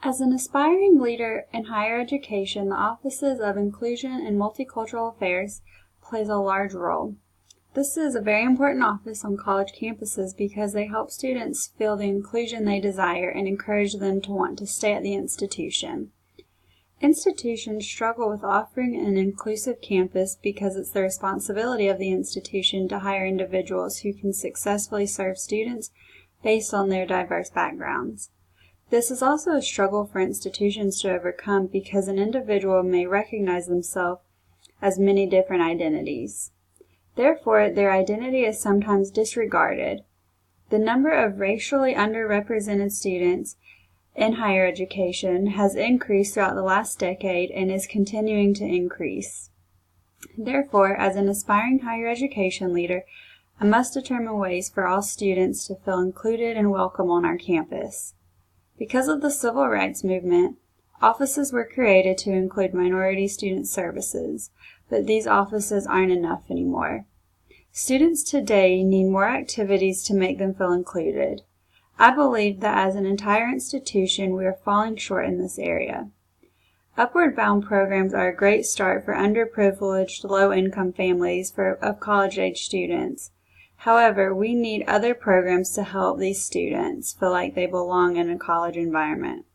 As an aspiring leader in higher education, the Offices of Inclusion and Multicultural Affairs plays a large role. This is a very important office on college campuses because they help students feel the inclusion they desire and encourage them to want to stay at the institution. Institutions struggle with offering an inclusive campus because it's the responsibility of the institution to hire individuals who can successfully serve students based on their diverse backgrounds. This is also a struggle for institutions to overcome because an individual may recognize themselves as many different identities. Therefore, their identity is sometimes disregarded. The number of racially underrepresented students in higher education has increased throughout the last decade and is continuing to increase. Therefore, as an aspiring higher education leader, I must determine ways for all students to feel included and welcome on our campus. Because of the civil rights movement, offices were created to include minority student services, but these offices aren't enough anymore. Students today need more activities to make them feel included. I believe that as an entire institution, we are falling short in this area. Upward Bound programs are a great start for underprivileged, low-income families of college-age students. However, we need other programs to help these students feel like they belong in a college environment.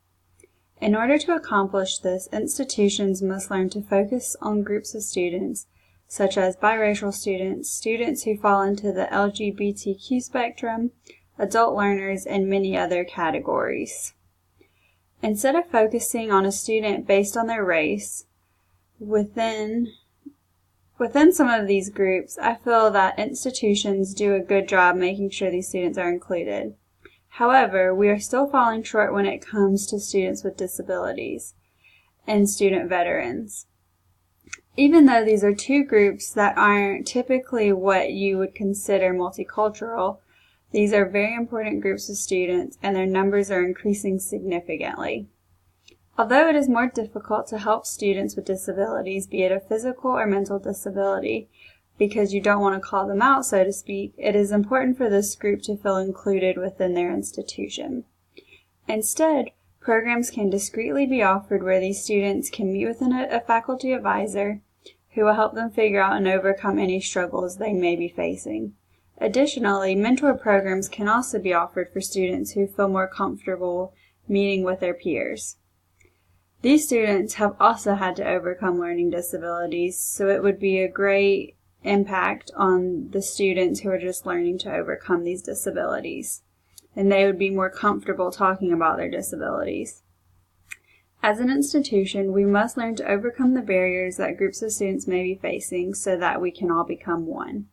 In order to accomplish this, institutions must learn to focus on groups of students, such as biracial students, students who fall into the LGBTQ spectrum, adult learners, and many other categories. Instead of focusing on a student based on their race, within some of these groups, I feel that institutions do a good job making sure these students are included. However, we are still falling short when it comes to students with disabilities and student veterans. Even though these are two groups that aren't typically what you would consider multicultural, these are very important groups of students and their numbers are increasing significantly. Although it is more difficult to help students with disabilities, be it a physical or mental disability, because you don't want to call them out, so to speak, it is important for this group to feel included within their institution. Instead, programs can discreetly be offered where these students can meet with a faculty advisor who will help them figure out and overcome any struggles they may be facing. Additionally, mentor programs can also be offered for students who feel more comfortable meeting with their peers. These students have also had to overcome learning disabilities, so it would be a great impact on the students who are just learning to overcome these disabilities, and they would be more comfortable talking about their disabilities. As an institution, we must learn to overcome the barriers that groups of students may be facing so that we can all become one.